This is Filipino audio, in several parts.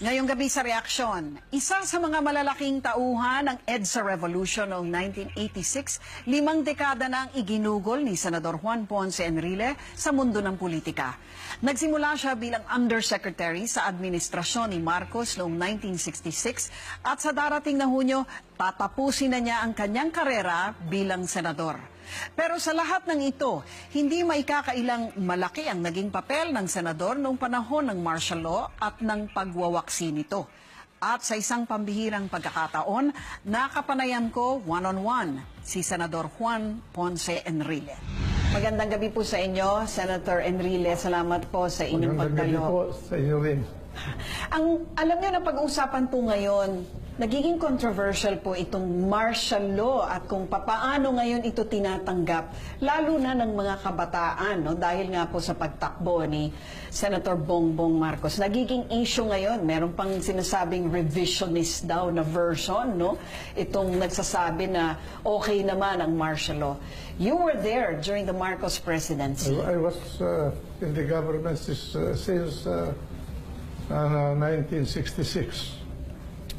Ngayong gabi sa Reaksyon, isa sa mga malalaking tauhan ng EDSA Revolution noong 1986, 5 dekada na ang iginugol ni Senador Juan Ponce Enrile sa mundo ng politika. Nagsimula siya bilang Undersecretary sa administrasyon ni Marcos noong 1966 at sa darating na Hunyo, tatapusin na niya ang kanyang karera bilang senador. Pero sa lahat ng ito, hindi maikakailang malaki ang naging papel ng senador noong panahon ng martial law at ng pagwawaksi nito. At sa isang pambihirang pagkakataon, nakapanayam ko one-on-one si Senador Juan Ponce Enrile. Magandang gabi po sa inyo, Senator Enrile. Salamat po sa inyong pagdalo. Magandang gabi po sa inyo rin. Alam niyo na pag-uusapan po ngayon, nagiging controversial po itong martial law at kung papaano ngayon ito tinatanggap, lalo na ng mga kabataan, no? Dahil nga po sa pagtakbo ni Senator Bongbong Marcos. Nagiging issue ngayon, meron pang sinasabing revisionist daw na version, no? Itong nagsasabi na okay naman ang martial law. You were there during the Marcos presidency. I was in the government since 1966.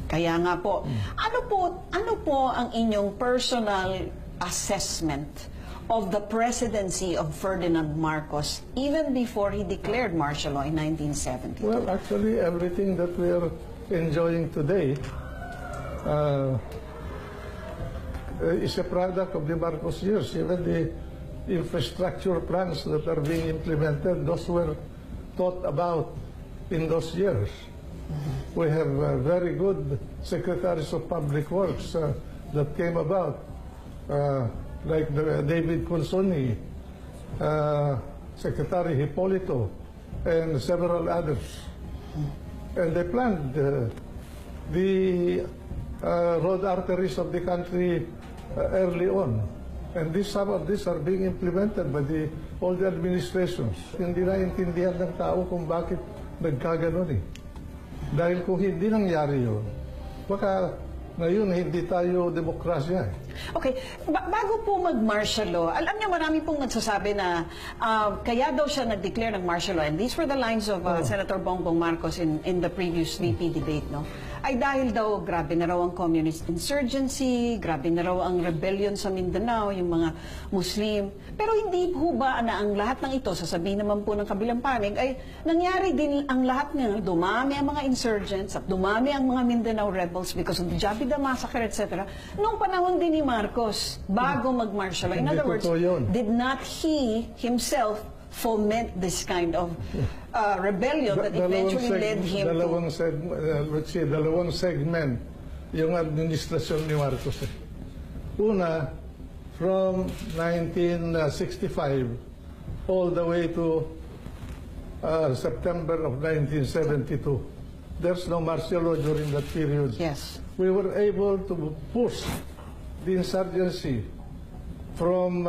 Kaya nga po, ano po ang inyong personal assessment of the presidency of Ferdinand Marcos even before he declared martial law in 1972? Well, actually, everything that we are enjoying today is a product of the Marcos years. Even the infrastructure plans that are being implemented, those were thought about in those years. We have very good secretaries of public works that came about, like David Consoni, Secretary Hipolito, and several others. And they planned the road arteries of the country early on. And some of these are being implemented by all the administrations. Hindi naintindihan ng tao kung bakit nagkaganon eh. Dahil kung hindi nangyari yun, baka ngayon hindi tayo demokrasya eh. Okay, bago po mag-martial law, alam niyo marami pong nagsasabi na kaya daw siya nag-declare ng martial law, and these were the lines of Senator Bongbong Marcos in the previous VP debate, no? Ay dahil daw grabe na raw ang communist insurgency, grabe na raw ang rebellion sa Mindanao, yung mga Muslim. Pero hindi po ba na ang lahat ng ito, sasabihin naman po ng kabilang panig, ay nangyari din ang lahat ng dumami ang mga insurgents at dumami ang mga Mindanao rebels because of the Jabida Massacre, etc. Noong panahon din ni Marcos, bago mag-martial law. In other words, did not he himself foment this kind of rebellion that eventually led him to... dalawang segment yung administrasyon ni Marcos. Una, from 1965 all the way to September of 1972. There's no martial law during that period. Yes. We were able to push the insurgency from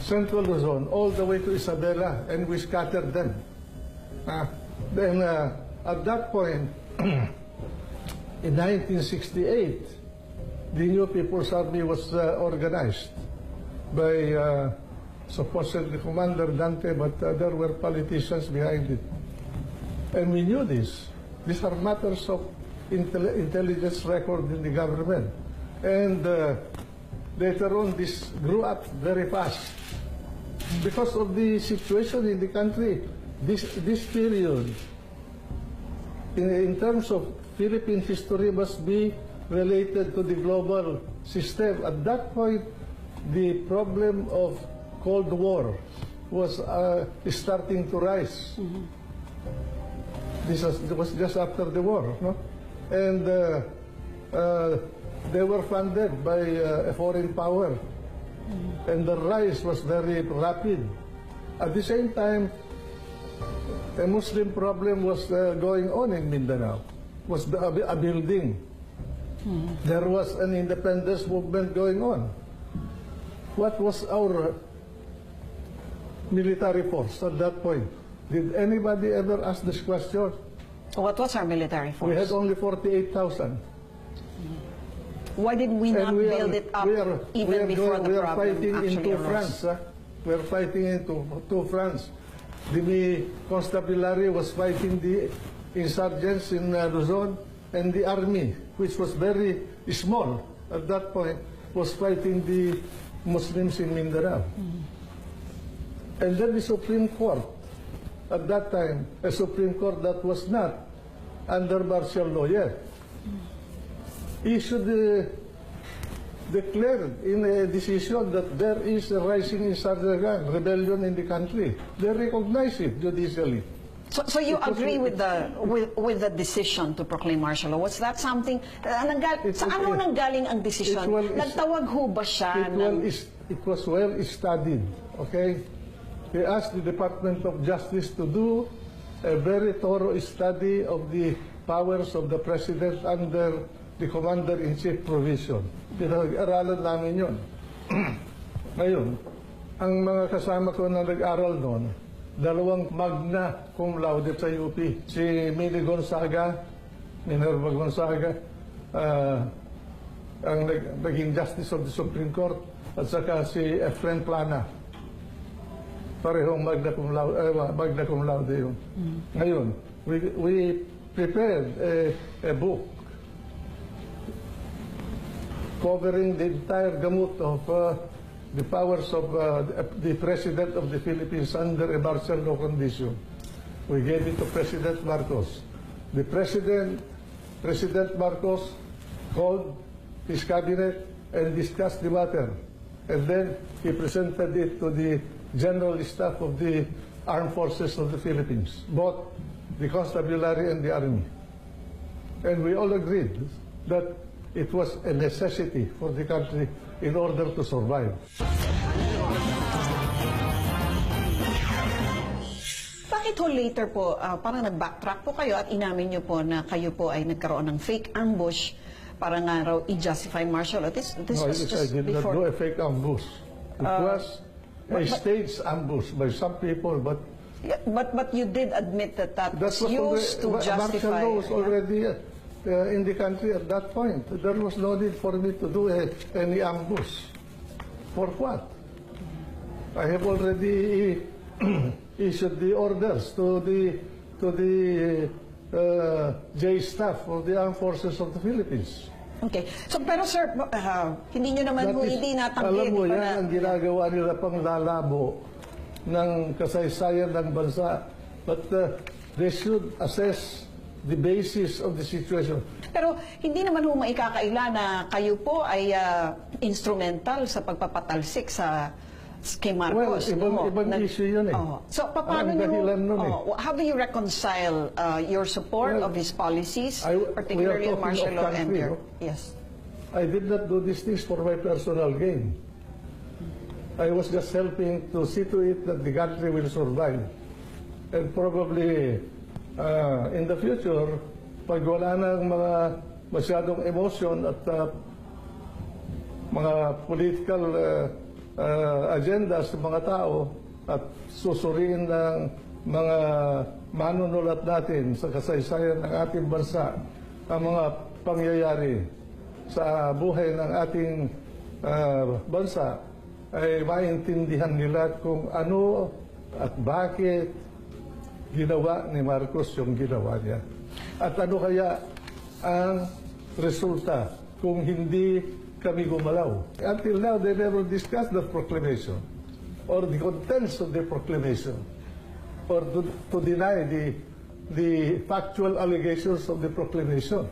Central Luzon all the way to Isabela, and we scattered them. Then at that point, in 1968, the New People's Army was organized by supposedly Commander Dante, but there were politicians behind it. And we knew this. These are matters of intelligence record in the government. And later on, this grew up very fast. Because of the situation in the country, this period, in terms of Philippine history, must be related to the global system. At that point, the problem of Cold War was starting to rise. This was just after the war, no? And they were funded by a foreign power. And the rise was very rapid. At the same time, a Muslim problem was going on in Mindanao, was a building. There was an independence movement going on. What was our military force at that point? Did anybody ever ask this question? What was our military force? We had only 48,000. Why did we not build it up even before the problem actually arose? We are fighting into two fronts. The constabulary was fighting the insurgents in Luzon, and the army, which was very small at that point, was fighting the Muslims in Mindanao. And then the Supreme Court, at that time, a Supreme Court that was not under martial law yet, issued declared in a decision that there is a rising insurgent rebellion in the country. They recognize it judicially. So you agree with the decision to proclaim martial law? Was that something, sa ano nanggaling ang decision? Nagtawag ho ba siya? It was well studied, okay? He asked the Department of Justice to do a very thorough study of the powers of the President under the Commander-in-Chief provision. Pinag-aralan namin yun. Ngayon, ang mga kasama ko na nag-aral noon, dalawang magna cum laude sa UP. Si Mili Gonzaga, Minerva Gonzaga, ang naging Justice of the Supreme Court, at saka si Efren Plana. Parehong magna cum laude yun. Ngayon, we prepared a book covering the entire gamut of the powers of the President of the Philippines under a martial law condition. We gave it to President Marcos. The President Marcos called his cabinet and discussed the matter. And then he presented it to the General Staff of the Armed Forces of the Philippines, both the Constabulary and the Army. And we all agreed that it was a necessity for the country in order to survive. Bakit ho later po, parang nag-backtrack po kayo at inamin niyo po na kayo po ay nagkaroon ng fake ambush para nga raw i-justify martial law? This No, was just I did before. not do a fake ambush. It was a staged ambush by some people, but Yeah, but you did admit that was was used to martial justify. law was already in the country at that point. There was no need for me to do any ambush. For what? I have already issued the orders to the J staff of the Armed Forces of the Philippines. Okay. So, pero sir, hindi nyo naman That po is, hindi natanggi. alam mo di ba yan, na- ang ginagawa nila pang lalabo ng kasaysayan ng bansa. But they should assess the basis of the situation. Pero hindi naman ho maikakaila na kayo po ay instrumental sa pagpapatalsik sa kay Marcos. Well, ibang issue yun eh. So, paano Ang dahilan nun eh. how do you reconcile your support of his policies, we particularly are on talking martial of law and country, their... no? Yes. I did not do these things for my personal gain. I was just helping to see to it that the country will survive. And probably in the future, pag wala ng mga masyadong emotion at mga political agendas sa mga tao at susuriin ng mga manunulat natin sa kasaysayan ng ating bansa ang mga pangyayari sa buhay ng ating bansa, ay maintindihan nila kung ano at bakit ginawa ni Marcos yung ginawa niya. At ano kaya ang resulta kung hindi kami gumalaw. Until now, they never discussed the proclamation or the contents of the proclamation or to deny the factual allegations of the proclamation.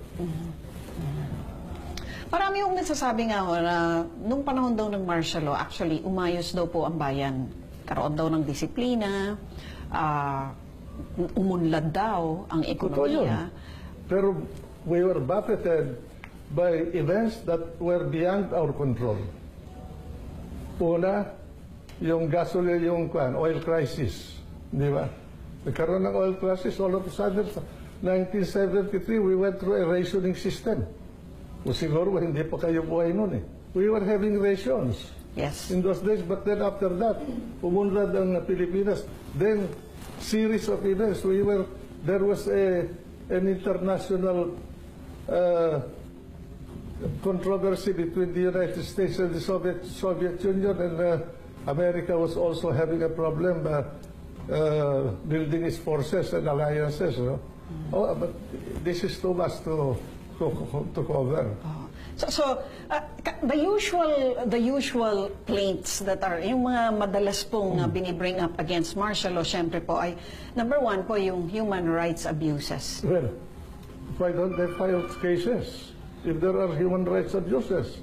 Marami yung nagsasabi nga ho na nung panahon daw ng martial law, actually, umayos daw po ang bayan. Karoon daw ng disiplina, umunlad daw ang Totoo yun. ekonomiya. Pero we were buffeted by events that were beyond our control. Una, yung gasoline, yung oil crisis. Di ba? Nagkaroon ng oil crisis all of a sudden. 1973, we went through a rationing system. O siguro, hindi pa kayo buhay noon eh. We were having rations Yes. in those days, but then after that, umunlad ang Pilipinas. Then, series of events. There was an international controversy between the United States and the Soviet Union, and America was also having a problem building its forces and alliances. No? Oh, but this is too much to cover. The usual plaints that are, yung mga madalas pong binibring up against martial law, syempre po ay, number one po yung human rights abuses. Well, why don't they file cases if there are human rights abuses?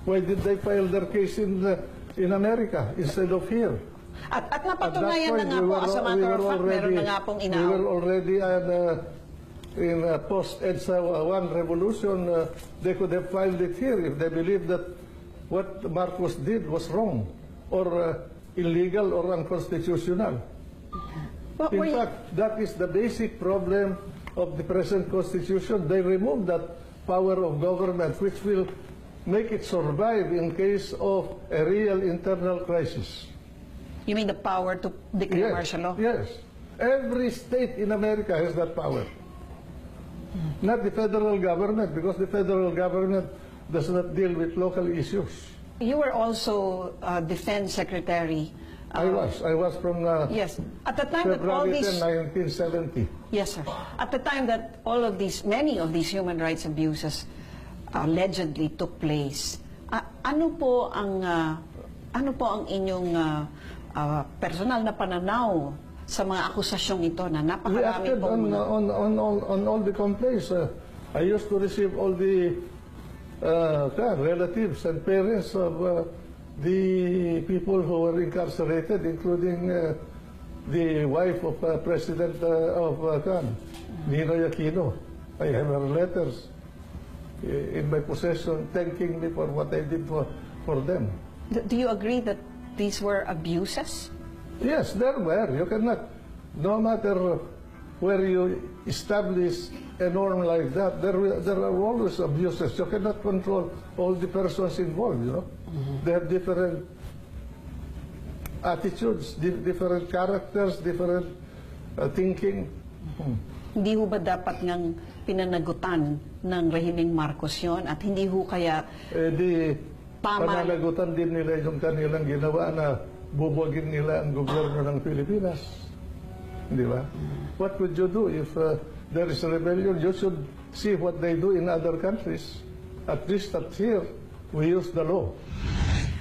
Why did they file their case in America instead of here? At napatunayan na nga po, as a matter of fact, meron na nga pong We were already in post-EDSA 1 revolution. They could have filed it here if they believed that what Marcos did was wrong or illegal or unconstitutional. In fact, that is the basic problem of the present constitution. They removed that power of government which will make it survive in case of a real internal crisis. You mean the power to declare martial law? Yes. Every state in America has that power. Not the federal government, because the federal government does not deal with local issues. You were also Defense Secretary. I was from Yes. At the time that all February these... 10, 1970. Yes, sir. At the time that all of these, many of these human rights abuses allegedly took place, ano po ang inyong personal na pananaw sa mga akusasyong ito na We napakarami acted pong... on all the complaints. I used to receive all the relatives and parents of the people who were incarcerated, including the wife of President of Ninoy Aquino. I have her letters in my possession thanking me for what I did for them. Do you agree that these were abuses? Yes, there were. You cannot, no matter where you establish a norm like that, there are always abuses. You cannot control all the persons involved, you know. They have different attitudes, different characters, different thinking. Hindi ho ba dapat ngang pinanagutan ng rehimeng Marcos yun at hindi ho kaya pananagutan din nila yung kanilang ginawa na bubuwagin nila ang gobyerno ng Pilipinas. Di ba? What would you do if there is a rebellion? You should see what they do in other countries. At least at here, we use the law.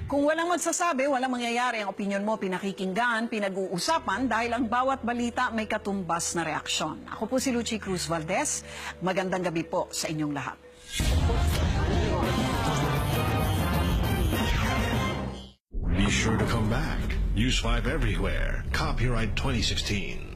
Kung walang magsasabi, walang mangyayari. Ang opinyon mo, pinakikinggan, pinag-uusapan dahil ang bawat balita may katumbas na reaksyon. Ako po si Lucy Cruz Valdez. Magandang gabi po sa inyong lahat. Be sure to come back. Use 5 everywhere. Copyright 2016.